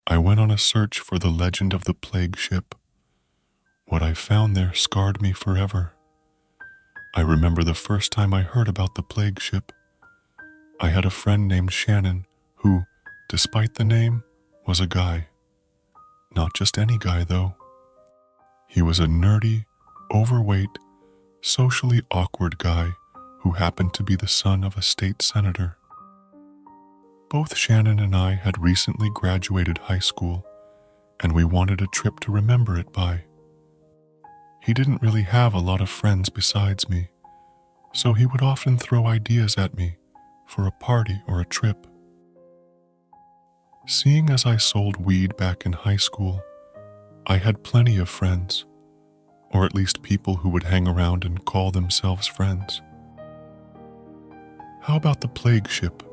I went on a search for the legend of the plague ship. What I found there scarred me forever. I remember the first time I heard about the plague ship. I had a friend named Shannon who, despite the name, was a guy. Not just any guy, though. He was a nerdy, overweight, socially awkward guy who happened to be the son of a state senator. Both Shannon and I had recently graduated high school, and we wanted a trip to remember it by. He didn't really have a lot of friends besides me, so he would often throw ideas at me for a party or a trip. Seeing as I sold weed back in high school, I had plenty of friends, or at least people who would hang around and call themselves friends. "How about the plague ship?"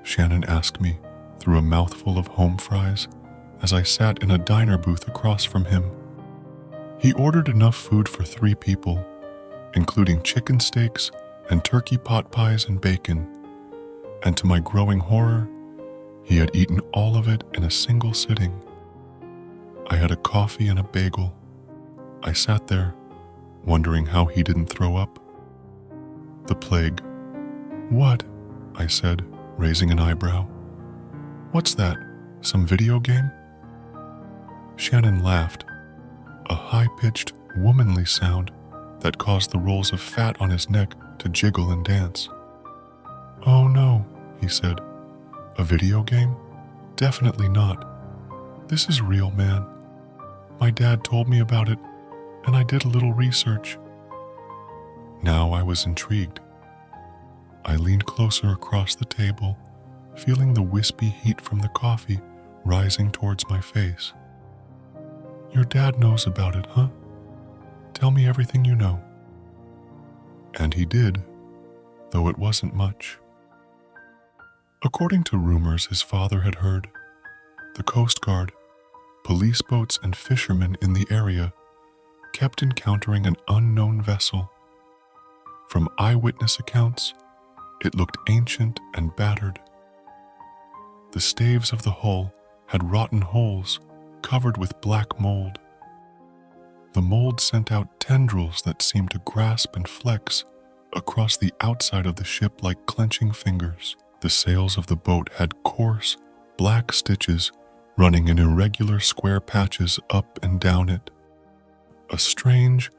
Shannon asked me through a mouthful of home fries as I sat in a diner booth across from him. He ordered enough food for 3 people, including chicken steaks and turkey pot pies and bacon, and to my growing horror, he had eaten all of it in a single sitting. I had a coffee and a bagel. I sat there, wondering how he didn't throw up. "The plague." "What?" I said, raising an eyebrow. "What's that? Some video game?" Shannon laughed, a high-pitched, womanly sound that caused the rolls of fat on his neck to jiggle and dance. "Oh no," he said. "A video game? Definitely not. This is real, man. My dad told me about it, and I did a little research." Now I was intrigued. I leaned closer across the table, feeling the wispy heat from the coffee rising towards my face. "Your dad knows about it, huh? Tell me everything you know." And he did, though it wasn't much. According to rumors his father had heard, the Coast Guard, police boats, and fishermen in the area kept encountering an unknown vessel. From eyewitness accounts, it looked ancient and battered. The staves of the hull had rotten holes covered with black mold. The mold sent out tendrils that seemed to grasp and flex across the outside of the ship like clenching fingers. The sails of the boat had coarse, black stitches running in irregular square patches up and down it. A strange,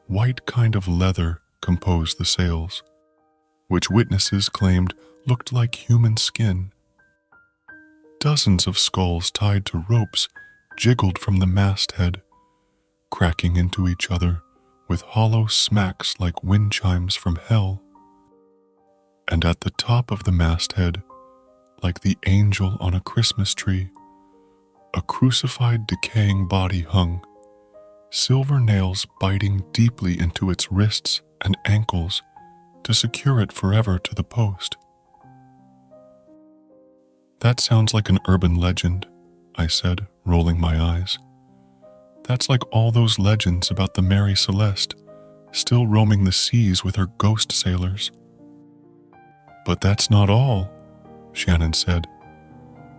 white kind of leather composed the sails, which witnesses claimed looked like human skin. Dozens of skulls tied to ropes jiggled from the masthead, cracking into each other with hollow smacks like wind chimes from hell. And at the top of the masthead, like the angel on a Christmas tree, a crucified, decaying body hung, silver nails biting deeply into its wrists and ankles to secure it forever to the post. "That sounds like an urban legend," I said, rolling my eyes. "That's like all those legends about the Mary Celeste, still roaming the seas with her ghost sailors." "But that's not all," Shannon said,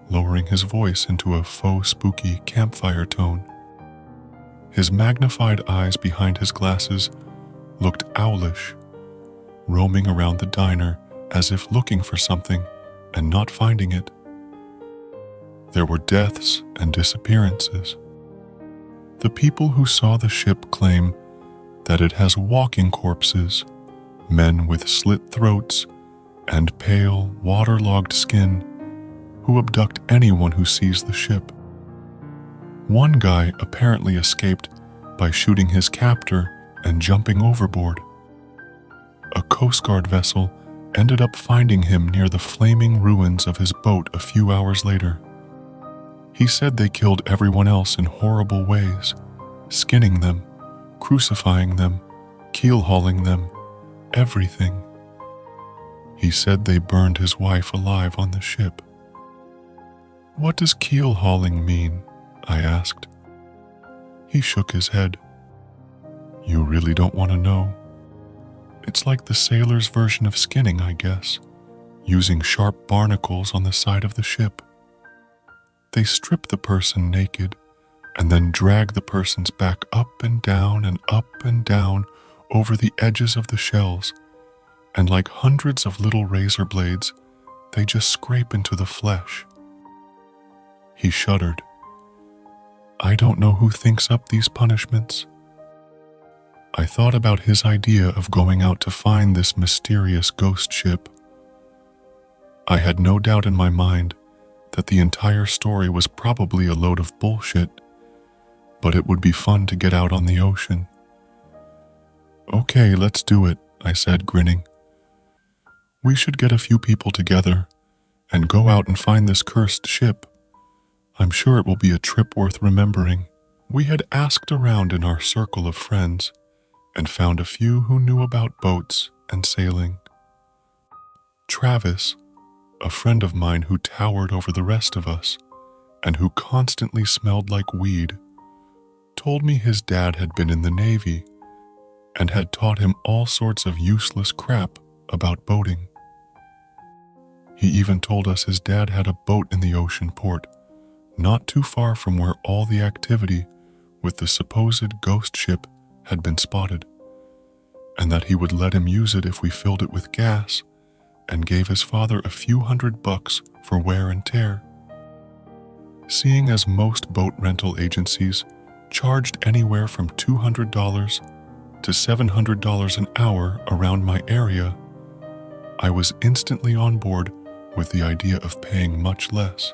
lowering his voice into a faux spooky campfire tone. His magnified eyes behind his glasses looked owlish, roaming around the diner as if looking for something and not finding it. There were deaths and disappearances. The people who saw the ship claim that it has walking corpses, men with slit throats and pale, waterlogged skin who abduct anyone who sees the ship. One guy apparently escaped by shooting his captor and jumping overboard. A Coast Guard vessel ended up finding him near the flaming ruins of his boat a few hours later. He said they killed everyone else in horrible ways, skinning them, crucifying them, keel-hauling them, everything. He said they burned his wife alive on the ship. "What does keel-hauling mean?" I asked. He shook his head. "You really don't want to know? It's like the sailors' version of skinning, I guess, using sharp barnacles on the side of the ship." They strip the person naked and then drag the person's back up and down over the edges of the shells, and like hundreds of little razor blades, they just scrape into the flesh. He shuddered. I don't know who thinks up these punishments. I thought about his idea of going out to find this mysterious ghost ship. I had no doubt in my mind that the entire story was probably a load of bullshit, but it would be fun to get out on the ocean. Okay, let's do it, I said, grinning. We should get a few people together and go out and find this cursed ship. I'm sure it will be a trip worth remembering. We had asked around in our circle of friends and found a few who knew about boats and sailing. Travis, a friend of mine who towered over the rest of us and who constantly smelled like weed, told me his dad had been in the Navy and had taught him all sorts of useless crap about boating. He even told us his dad had a boat in the ocean port, not too far from where all the activity with the supposed ghost ship had been spotted, and that he would let him use it if we filled it with gas and gave his father a few $100 for wear and tear. Seeing as most boat rental agencies charged anywhere from $200 to $700 an hour around my area, I was instantly on board with the idea of paying much less.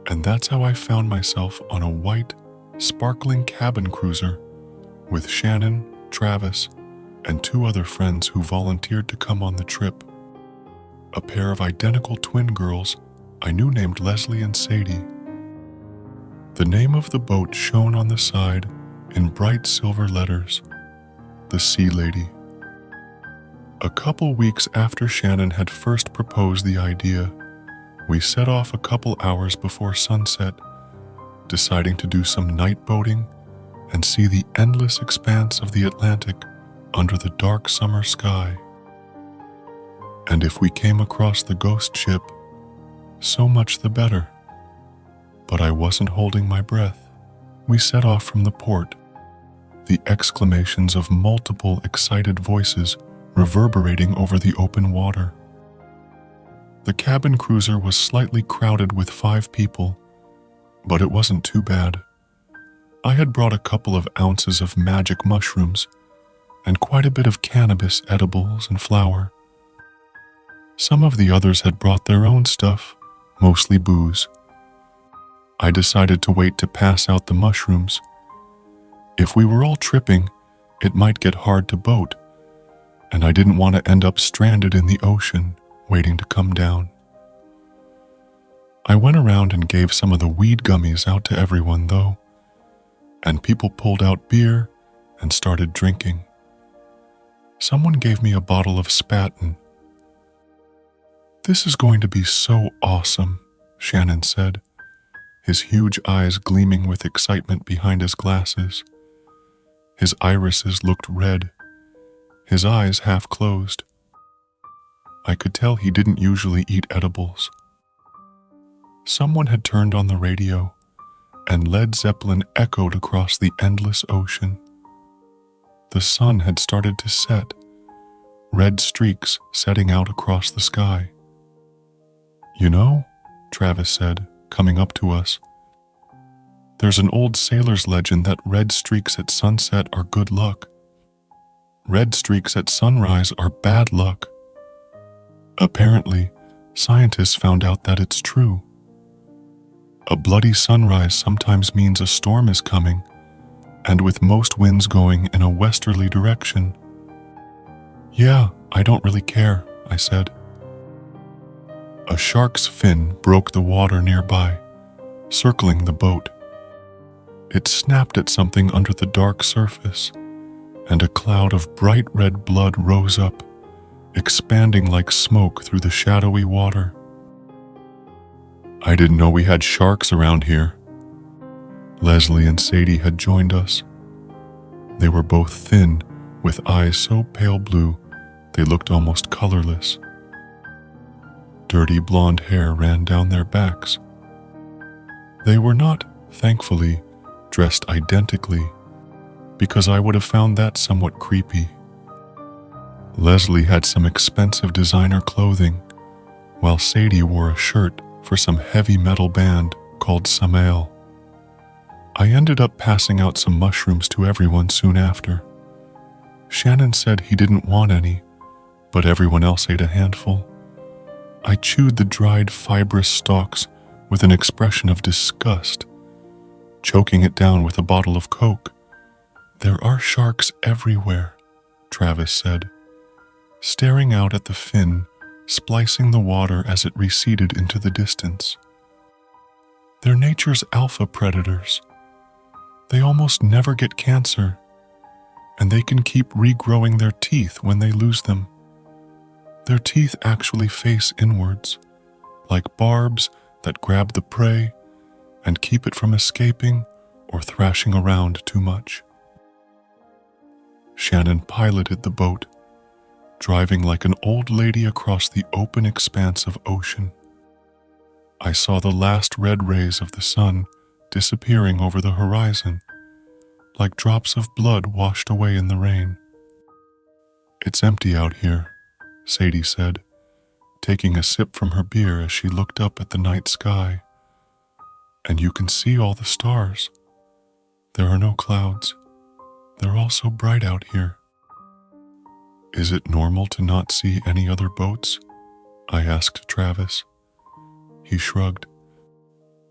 And that's how I found myself on a white, sparkling cabin cruiser with Shannon, Travis, and 2 other friends who volunteered to come on the trip. A pair of identical twin girls I knew named Leslie and Sadie. The name of the boat shone on the side in bright silver letters, the Sea Lady. A couple weeks after Shannon had first proposed the idea, we set off a couple hours before sunset, deciding to do some night boating and see the endless expanse of the Atlantic under the dark summer sky. And if we came across the ghost ship, so much the better. But I wasn't holding my breath. We set off from the port, the exclamations of multiple excited voices reverberating over the open water. The cabin cruiser was slightly crowded with 5 people, but it wasn't too bad. I had brought a couple of ounces of magic mushrooms and quite a bit of cannabis edibles and flour. Some of the others had brought their own stuff, mostly booze. I decided to wait to pass out the mushrooms. If we were all tripping, it might get hard to boat, and I didn't want to end up stranded in the ocean, waiting to come down. I went around and gave some of the weed gummies out to everyone, though, and people pulled out beer and started drinking. Someone gave me a bottle of Spaten. "This is going to be so awesome," Shannon said, his huge eyes gleaming with excitement behind his glasses. His irises looked red, his eyes half closed. I could tell he didn't usually eat edibles. Someone had turned on the radio, and Led Zeppelin echoed across the endless ocean. The sun had started to set, red streaks setting out across the sky. "You know," Travis said, coming up to us, "there's an old sailor's legend that red streaks at sunset are good luck. Red streaks at sunrise are bad luck. Apparently, scientists found out that it's true. A bloody sunrise sometimes means a storm is coming, and with most winds going in a westerly direction." "Yeah, I don't really care," I said. A shark's fin broke the water nearby, circling the boat. It snapped at something under the dark surface, and a cloud of bright red blood rose up, expanding like smoke through the shadowy water. "I didn't know we had sharks around here." Leslie and Sadie had joined us. They were both thin, with eyes so pale blue they looked almost colorless. Dirty blonde hair ran down their backs. They were not, thankfully, dressed identically, because I would have found that somewhat creepy. Leslie had some expensive designer clothing, while Sadie wore a shirt for some heavy metal band called Samael. I ended up passing out some mushrooms to everyone soon after. Shannon said he didn't want any, but everyone else ate a handful. I chewed the dried, fibrous stalks with an expression of disgust, choking it down with a bottle of Coke. "There are sharks everywhere," Travis said, staring out at the fin, splicing the water as it receded into the distance. "They're nature's alpha predators. They almost never get cancer, and they can keep regrowing their teeth when they lose them. Their teeth actually face inwards, like barbs that grab the prey and keep it from escaping or thrashing around too much." Shannon piloted the boat, driving like an old lady across the open expanse of ocean. I saw the last red rays of the sun disappearing over the horizon, like drops of blood washed away in the rain. "It's empty out here," Sadie said, taking a sip from her beer as she looked up at the night sky. "And you can see all the stars. There are no clouds. They're all so bright out here." "Is it normal to not see any other boats?" I asked Travis. He shrugged.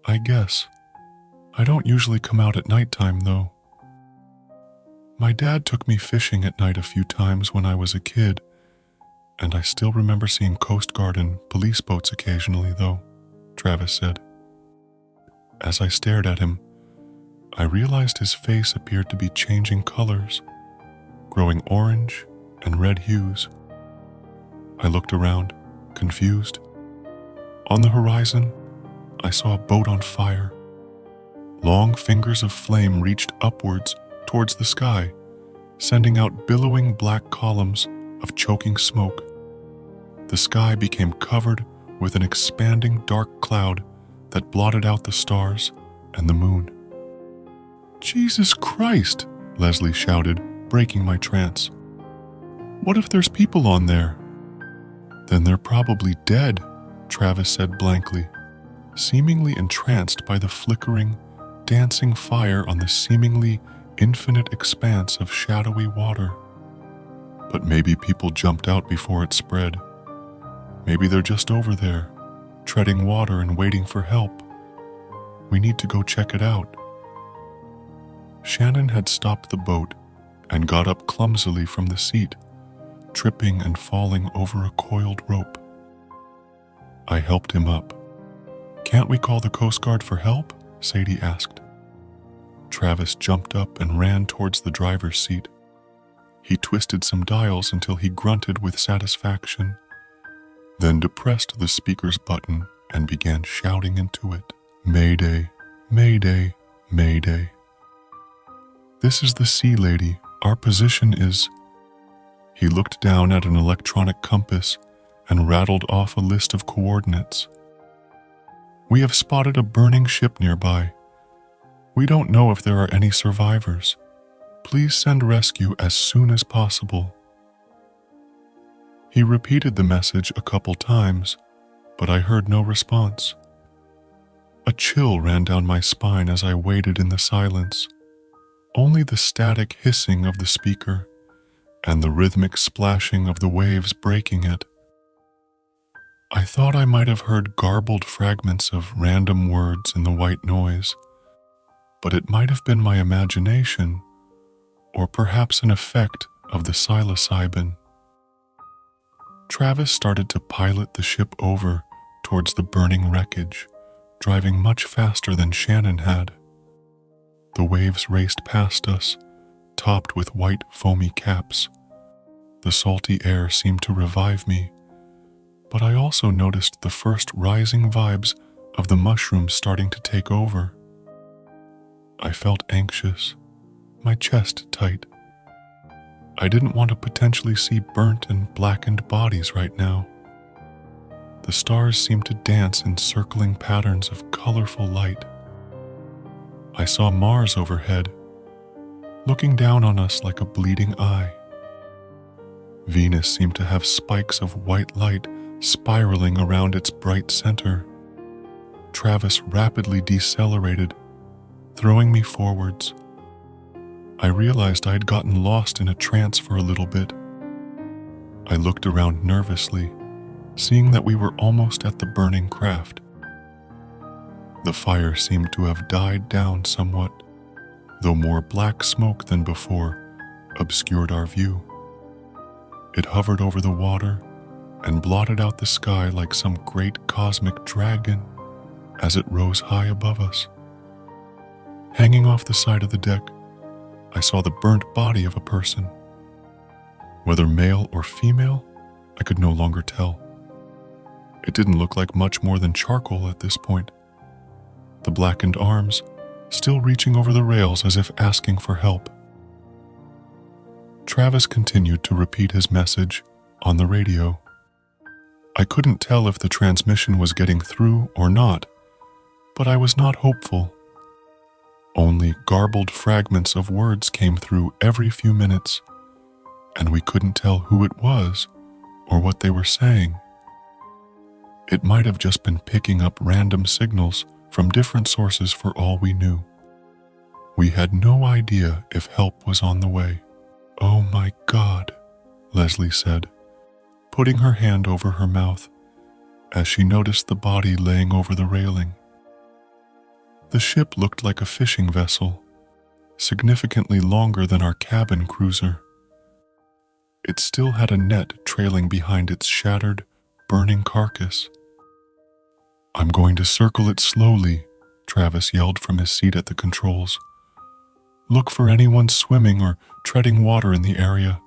"I guess. I don't usually come out at nighttime, though. My dad took me fishing at night a few times when I was a kid, and I still remember seeing Coast Guard and police boats occasionally, though," Travis said. As I stared at him, I realized his face appeared to be changing colors, growing orange and red hues. I looked around, confused. On the horizon, I saw a boat on fire. Long fingers of flame reached upwards towards the sky, sending out billowing black columns of choking smoke. The sky became covered with an expanding dark cloud that blotted out the stars and the moon. "Jesus Christ!" Leslie shouted, breaking my trance. "What if there's people on there?" "Then they're probably dead," Travis said blankly, seemingly entranced by the flickering, dancing fire on the seemingly infinite expanse of shadowy water. "But maybe people jumped out before it spread. Maybe they're just over there, treading water and waiting for help. We need to go check it out." Shannon had stopped the boat and got up clumsily from the seat, tripping and falling over a coiled rope. I helped him up. "Can't we call the Coast Guard for help?" Sadie asked. Travis jumped up and ran towards the driver's seat. He twisted some dials until he grunted with satisfaction, then depressed the speaker's button and began shouting into it, "Mayday, Mayday, Mayday. This is the Sea Lady. Our position is..." He looked down at an electronic compass and rattled off a list of coordinates. "We have spotted a burning ship nearby. We don't know if there are any survivors. Please send rescue as soon as possible." He repeated the message a couple times, but I heard no response. A chill ran down my spine as I waited in the silence. Only the static hissing of the speaker and the rhythmic splashing of the waves breaking it. I thought I might have heard garbled fragments of random words in the white noise, but it might have been my imagination, or perhaps an effect of the psilocybin. Travis started to pilot the ship over towards the burning wreckage, driving much faster than Shannon had. The waves raced past us, topped with white foamy caps. The salty air seemed to revive me, but I also noticed the first rising vibes of the mushrooms starting to take over. I felt anxious, my chest tight. I didn't want to potentially see burnt and blackened bodies right now. The stars seemed to dance in circling patterns of colorful light, I saw Mars overhead, looking down on us like a bleeding eye. Venus seemed to have spikes of white light spiraling around its bright center. Travis rapidly decelerated, throwing me forwards. I realized I had gotten lost in a trance for a little bit. I looked around nervously, seeing that we were almost at the burning craft. The fire seemed to have died down somewhat, though more black smoke than before obscured our view. It hovered over the water and blotted out the sky like some great cosmic dragon as it rose high above us. Hanging off the side of the deck, I saw the burnt body of a person. Whether male or female, I could no longer tell. It didn't look like much more than charcoal at this point. The blackened arms still reaching over the rails as if asking for help. Travis continued to repeat his message on the radio. I couldn't tell if the transmission was getting through or not, but I was not hopeful. Only garbled fragments of words came through every few minutes, and we couldn't tell who it was or what they were saying. It might have just been picking up random signals from different sources for all we knew. We had no idea if help was on the way. "Oh my God," Leslie said, putting her hand over her mouth as she noticed the body laying over the railing. The ship looked like a fishing vessel, significantly longer than our cabin cruiser. It still had a net trailing behind its shattered, burning carcass. "I'm going to circle it slowly," Travis yelled from his seat at the controls. "Look for anyone swimming or treading water in the area.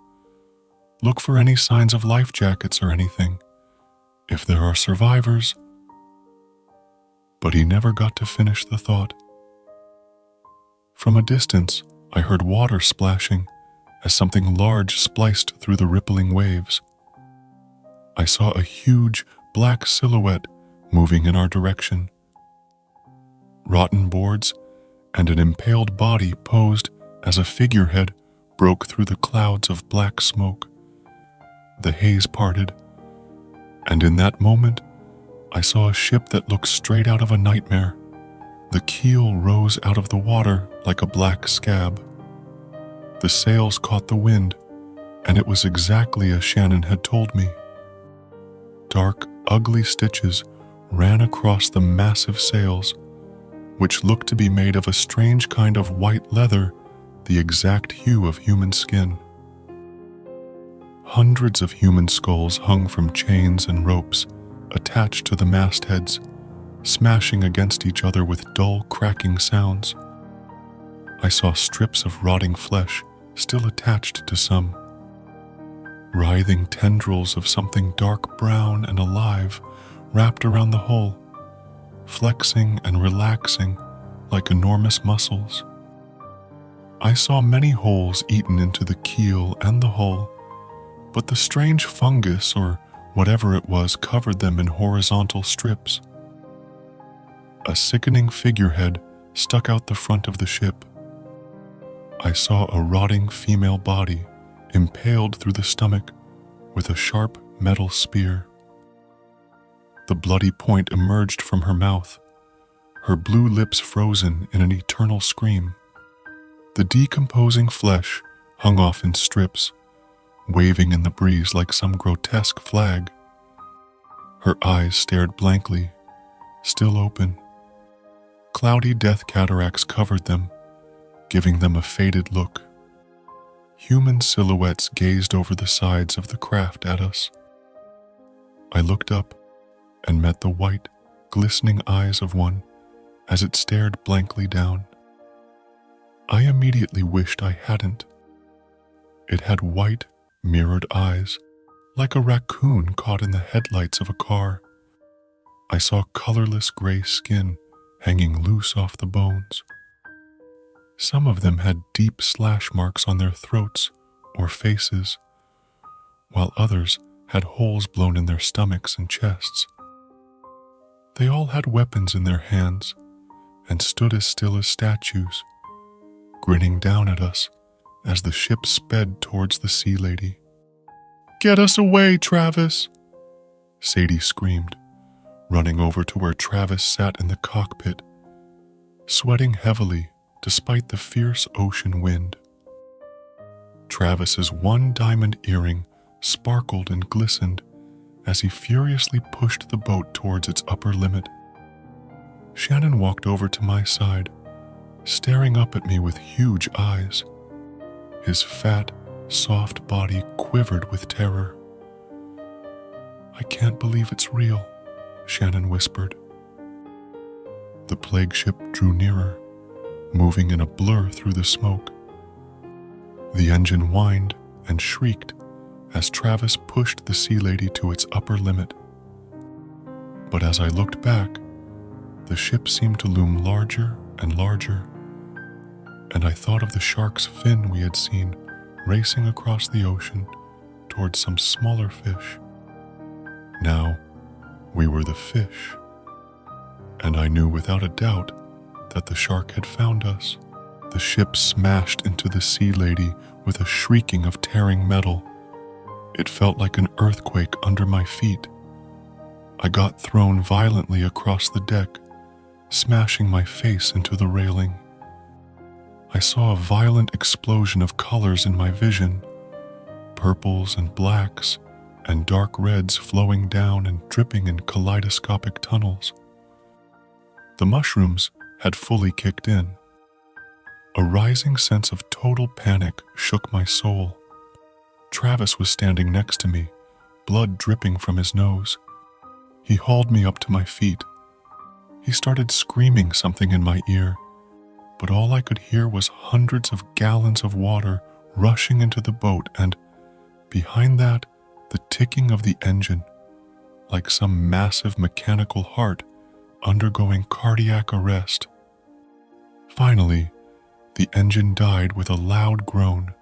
Look for any signs of life jackets or anything. If there are survivors..." But he never got to finish the thought. From a distance, I heard water splashing as something large spliced through the rippling waves. I saw a huge black silhouette moving in our direction. Rotten boards and an impaled body posed as a figurehead broke through the clouds of black smoke. The haze parted, and in that moment, I saw a ship that looked straight out of a nightmare. The keel rose out of the water like a black scab. The sails caught the wind, and it was exactly as Shannon had told me. Dark, ugly stitches ran across the massive sails, which looked to be made of a strange kind of white leather, the exact hue of human skin. Hundreds of human skulls hung from chains and ropes attached to the mastheads, smashing against each other with dull, cracking sounds. I saw strips of rotting flesh still attached to some. Writhing tendrils of something dark brown and alive wrapped around the hull, flexing and relaxing like enormous muscles. I saw many holes eaten into the keel and the hull, but the strange fungus or whatever it was covered them in horizontal strips. A sickening figurehead stuck out the front of the ship. I saw a rotting female body impaled through the stomach with a sharp metal spear. The bloody point emerged from her mouth, her blue lips frozen in an eternal scream. The decomposing flesh hung off in strips, waving in the breeze like some grotesque flag. Her eyes stared blankly, still open. Cloudy death cataracts covered them, giving them a faded look. Human silhouettes gazed over the sides of the craft at us. I looked up and met the white, glistening eyes of one as it stared blankly down. I immediately wished I hadn't. It had white, mirrored eyes, like a raccoon caught in the headlights of a car. I saw colorless gray skin hanging loose off the bones. Some of them had deep slash marks on their throats or faces, while others had holes blown in their stomachs and chests. They all had weapons in their hands, and stood as still as statues, grinning down at us as the ship sped towards the sea lady. "Get us away, Travis!" Sadie screamed, running over to where Travis sat in the cockpit, sweating heavily despite the fierce ocean wind. Travis's one diamond earring sparkled and glistened as he furiously pushed the boat towards its upper limit. Shannon walked over to my side, staring up at me with huge eyes. His fat, soft body quivered with terror. "I can't believe it's real," Shannon whispered. The plague ship drew nearer, moving in a blur through the smoke. The engine whined and shrieked as Travis pushed the sea lady to its upper limit. But as I looked back, the ship seemed to loom larger and larger, and I thought of the shark's fin we had seen racing across the ocean towards some smaller fish. Now, we were the fish, and I knew without a doubt that the shark had found us. The ship smashed into the sea lady with a shrieking of tearing metal. It felt like an earthquake under my feet. I got thrown violently across the deck, smashing my face into the railing. I saw a violent explosion of colors in my vision, purples and blacks, and dark reds flowing down and dripping in kaleidoscopic tunnels. The mushrooms had fully kicked in. A rising sense of total panic shook my soul. Travis was standing next to me, blood dripping from his nose. He hauled me up to my feet. He started screaming something in my ear, but all I could hear was hundreds of gallons of water rushing into the boat and, behind that, the ticking of the engine, like some massive mechanical heart undergoing cardiac arrest. Finally, the engine died with a loud groan.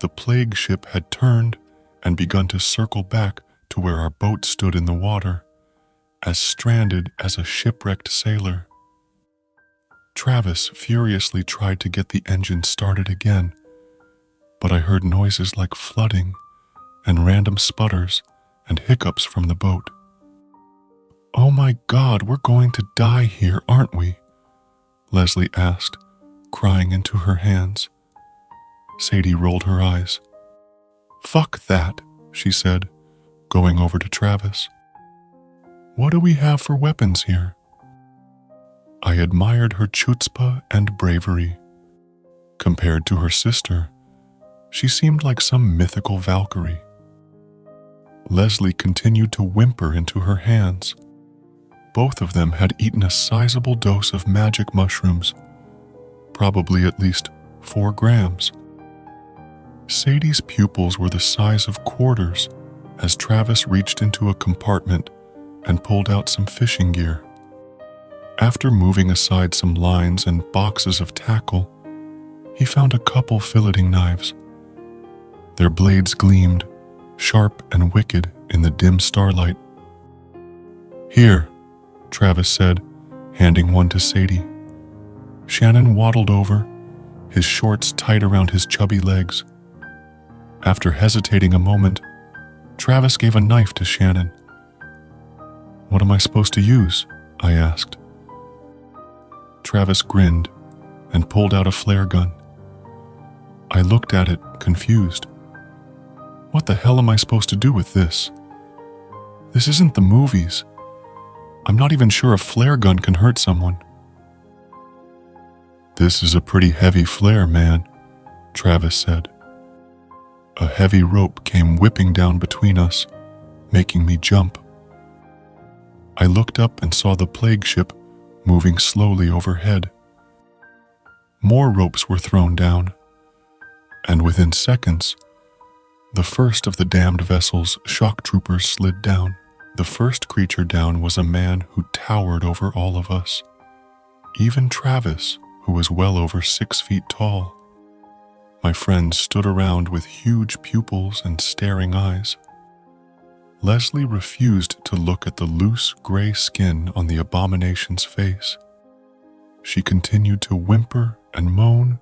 The plague ship had turned and begun to circle back to where our boat stood in the water, as stranded as a shipwrecked sailor. Travis furiously tried to get the engine started again, but I heard noises like flooding and random sputters and hiccups from the boat. "Oh my God, we're going to die here, aren't we?" Leslie asked, crying into her hands. Sadie rolled her eyes. "Fuck that," she said, going over to Travis. "What do we have for weapons here?" I admired her chutzpah and bravery. Compared to her sister, she seemed like some mythical Valkyrie. Leslie continued to whimper into her hands. Both of them had eaten a sizable dose of magic mushrooms, probably at least 4 grams. Sadie's pupils were the size of quarters as Travis reached into a compartment and pulled out some fishing gear. After moving aside some lines and boxes of tackle, he found a couple filleting knives. Their blades gleamed, sharp and wicked in the dim starlight. "Here," Travis said, handing one to Sadie. Shannon waddled over, his shorts tight around his chubby legs. After hesitating a moment, Travis gave a knife to Shannon. "What am I supposed to use?" I asked. Travis grinned and pulled out a flare gun. I looked at it, confused. What the hell am I supposed to do with this? This isn't the movies. I'm not even sure a flare gun can hurt someone. "This is a pretty heavy flare, man," Travis said. A heavy rope came whipping down between us, making me jump. I looked up and saw the plague ship moving slowly overhead. More ropes were thrown down, and within seconds, the first of the damned vessel's shock troopers slid down. The first creature down was a man who towered over all of us, even Travis, who was well over 6 feet tall. My friends stood around with huge pupils and staring eyes. Leslie refused to look at the loose gray skin on the abomination's face. She continued to whimper and moan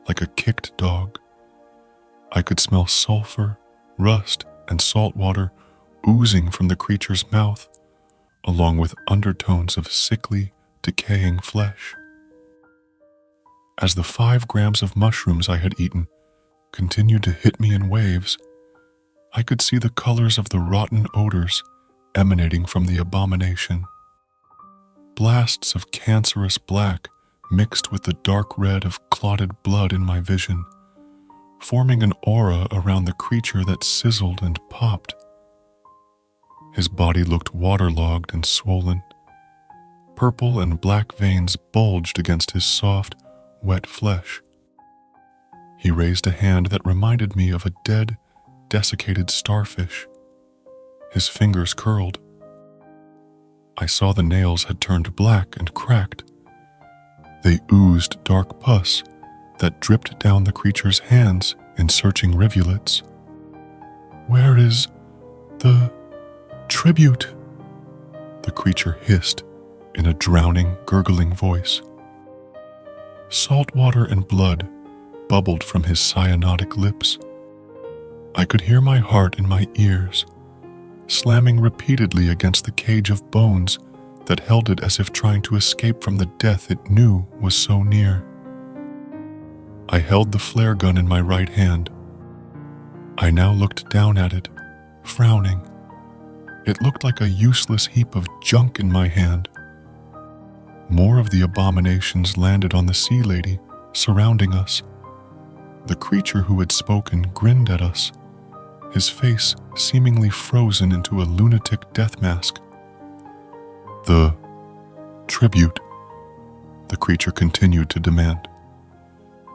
like a kicked dog. I could smell sulfur, rust, and salt water oozing from the creature's mouth, along with undertones of sickly, decaying flesh. As the 5 grams of mushrooms I had eaten continued to hit me in waves, I could see the colors of the rotten odors emanating from the abomination. Blasts of cancerous black mixed with the dark red of clotted blood in my vision, forming an aura around the creature that sizzled and popped. His body looked waterlogged and swollen. Purple and black veins bulged against his soft, wet flesh. He raised a hand that reminded me of a dead, desiccated starfish. His fingers curled. I saw the nails had turned black and cracked. They oozed dark pus that dripped down the creature's hands in searching rivulets. "Where is the tribute?" the creature hissed in a drowning, gurgling voice. Salt water and blood bubbled from his cyanotic lips. I could hear my heart in my ears, slamming repeatedly against the cage of bones that held it as if trying to escape from the death it knew was so near. I held the flare gun in my right hand. I now looked down at it, frowning. It looked like a useless heap of junk in my hand. More of the abominations landed on the sea lady, surrounding us. The creature who had spoken grinned at us, his face seemingly frozen into a lunatic death mask. "The tribute," the creature continued to demand.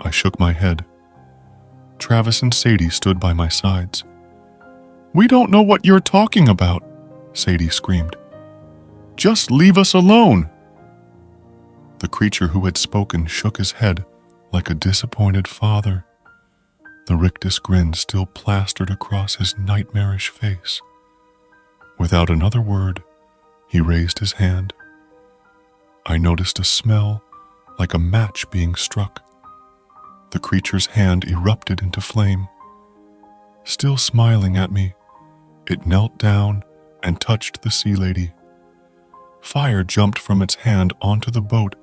I shook my head. Travis and Sadie stood by my sides. "We don't know what you're talking about," Sadie screamed. "Just leave us alone." The creature who had spoken shook his head like a disappointed father, the rictus grin still plastered across his nightmarish face. Without another word, he raised his hand. I noticed a smell like a match being struck. The creature's hand erupted into flame. Still smiling at me, it knelt down and touched the sea lady. Fire jumped from its hand onto the boat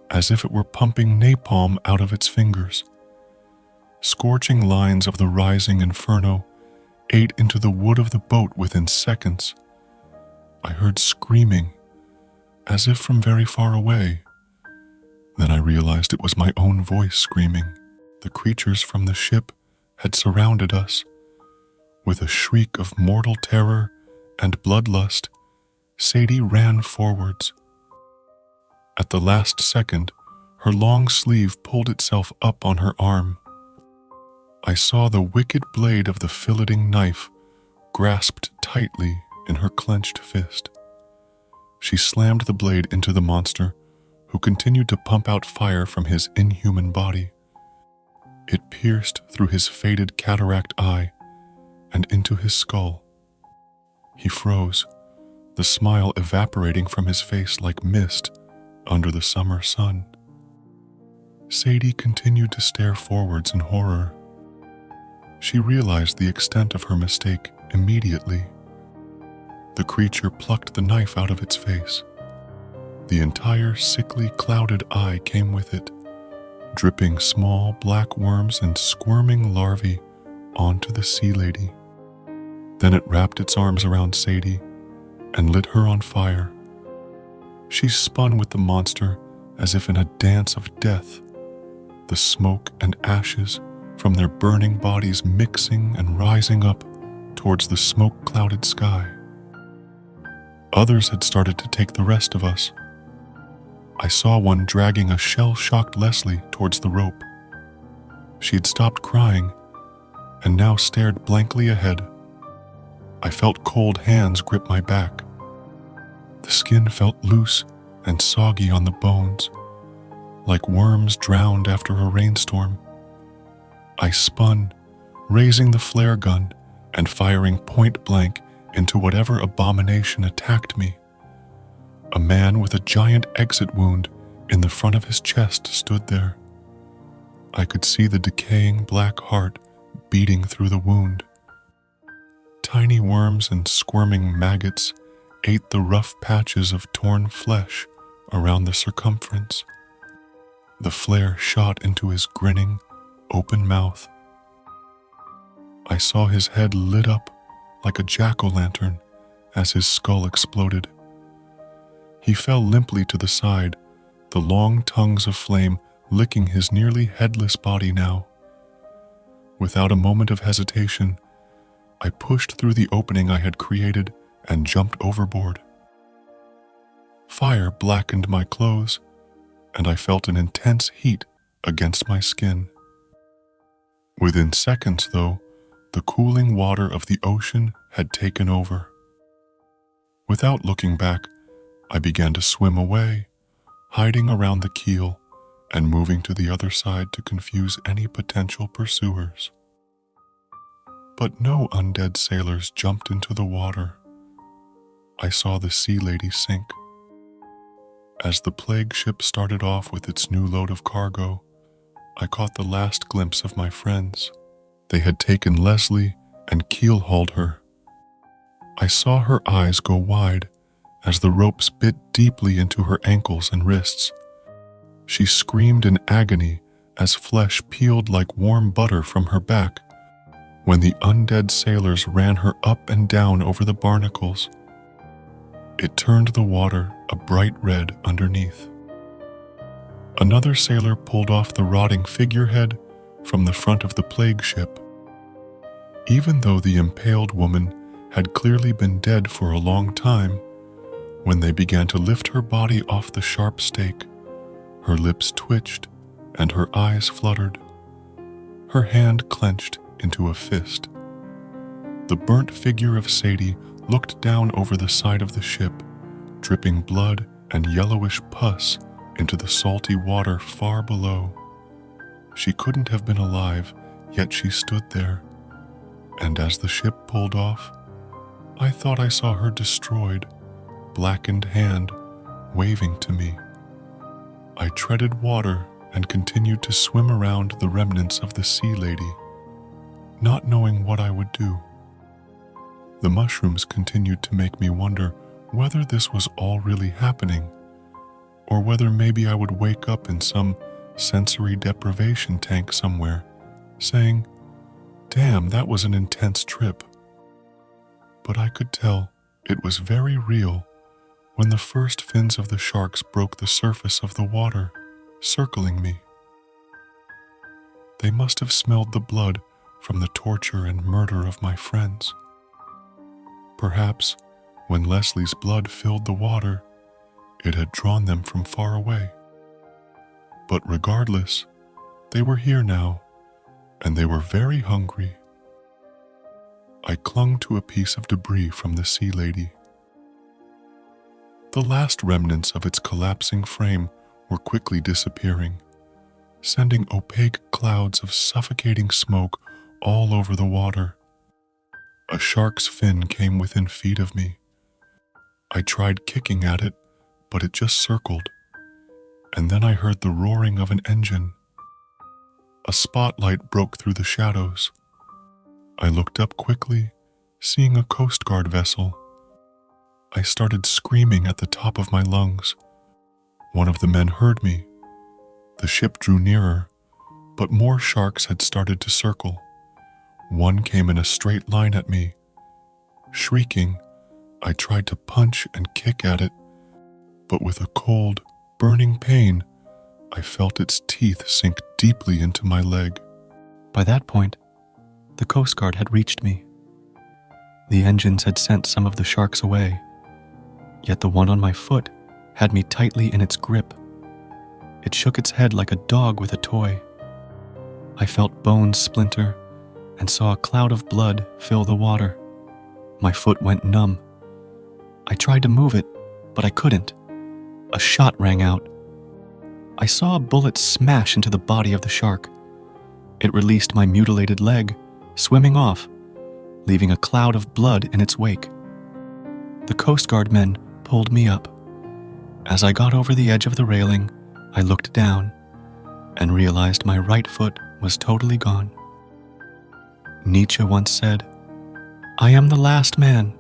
as if it were pumping napalm out of its fingers. Scorching lines of the rising inferno ate into the wood of the boat within seconds. I heard screaming, as if from very far away. Then I realized it was my own voice screaming. The creatures from the ship had surrounded us. With a shriek of mortal terror and bloodlust, Sadie ran forwards. At the last second, her long sleeve pulled itself up on her arm. I saw the wicked blade of the filleting knife grasped tightly in her clenched fist. She slammed the blade into the monster, who continued to pump out fire from his inhuman body. It pierced through his faded cataract eye and into his skull. He froze, the smile evaporating from his face like mist under the summer sun. Sadie continued to stare forwards in horror. She realized the extent of her mistake immediately. The creature plucked the knife out of its face. The entire sickly, clouded eye came with it, dripping small black worms and squirming larvae onto the sea lady. Then it wrapped its arms around Sadie and lit her on fire. She spun with the monster as if in a dance of death, the smoke and ashes from their burning bodies mixing and rising up towards the smoke-clouded sky. Others had started to take the rest of us. I saw one dragging a shell-shocked Leslie towards the rope. She had stopped crying and now stared blankly ahead. I felt cold hands grip my back. The skin felt loose and soggy on the bones, like worms drowned after a rainstorm. I spun, raising the flare gun and firing point blank into whatever abomination attacked me. A man with a giant exit wound in the front of his chest stood there. I could see the decaying black heart beating through the wound. Tiny worms and squirming maggots ate the rough patches of torn flesh around the circumference. The flare shot into his grinning, open mouth. I saw his head lit up like a jack-o'-lantern as his skull exploded. He fell limply to the side, the long tongues of flame licking his nearly headless body now. Without a moment of hesitation, I pushed through the opening I had created and jumped overboard. Fire blackened my clothes, and I felt an intense heat against my skin. Within seconds, though, the cooling water of the ocean had taken over. Without looking back, I began to swim away, hiding around the keel and moving to the other side to confuse any potential pursuers. But no undead sailors jumped into the water. I saw the sea lady sink. As the plague ship started off with its new load of cargo, I caught the last glimpse of my friends. They had taken Leslie and keel-hauled her. I saw her eyes go wide as the ropes bit deeply into her ankles and wrists. She screamed in agony as flesh peeled like warm butter from her back when the undead sailors ran her up and down over the barnacles. It turned the water a bright red underneath. Another sailor pulled off the rotting figurehead from the front of the plague ship. Even though the impaled woman had clearly been dead for a long time, when they began to lift her body off the sharp stake, her lips twitched and her eyes fluttered. Her hand clenched into a fist. The burnt figure of Sadie looked down over the side of the ship, dripping blood and yellowish pus into the salty water far below. She couldn't have been alive, yet she stood there. And as the ship pulled off, I thought I saw her destroyed, blackened hand waving to me. I treaded water and continued to swim around the remnants of the sea lady, not knowing what I would do. The mushrooms continued to make me wonder whether this was all really happening, or whether maybe I would wake up in some sensory deprivation tank somewhere, saying, "Damn, that was an intense trip." But I could tell it was very real when the first fins of the sharks broke the surface of the water, circling me. They must have smelled the blood from the torture and murder of my friends. Perhaps, when Leslie's blood filled the water, it had drawn them from far away. But regardless, they were here now, and they were very hungry. I clung to a piece of debris from the sea lady. The last remnants of its collapsing frame were quickly disappearing, sending opaque clouds of suffocating smoke all over the water. A shark's fin came within feet of me. I tried kicking at it, but it just circled. And then I heard the roaring of an engine. A spotlight broke through the shadows. I looked up quickly, seeing a Coast Guard vessel. I started screaming at the top of my lungs. One of the men heard me. The ship drew nearer, but more sharks had started to circle. One came in a straight line at me. Shrieking, I tried to punch and kick at it, but with a cold, burning pain, I felt its teeth sink deeply into my leg. By that point, the Coast Guard had reached me. The engines had sent some of the sharks away, yet the one on my foot had me tightly in its grip. It shook its head like a dog with a toy. I felt bones splinter and saw a cloud of blood fill the water. My foot went numb. I tried to move it, but I couldn't. A shot rang out. I saw a bullet smash into the body of the shark. It released my mutilated leg, swimming off, leaving a cloud of blood in its wake. The Coast Guard men pulled me up. As I got over the edge of the railing, I looked down and realized my right foot was totally gone. Nietzsche once said, "I am the last man.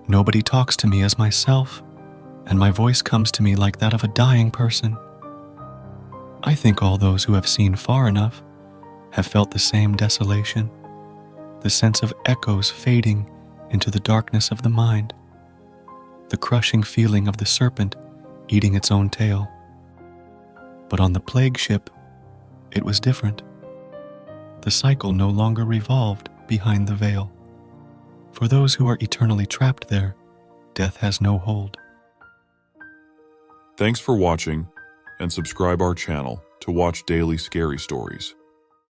Nobody talks to me as myself, and my voice comes to me like that of a dying person." I think all those who have seen far enough have felt the same desolation, the sense of echoes fading into the darkness of the mind, the crushing feeling of the serpent eating its own tail. But on the plague ship, it was different. The cycle no longer revolved behind the veil. For those who are eternally trapped there, death has no hold. Thanks for watching, and subscribe our channel to watch daily scary stories.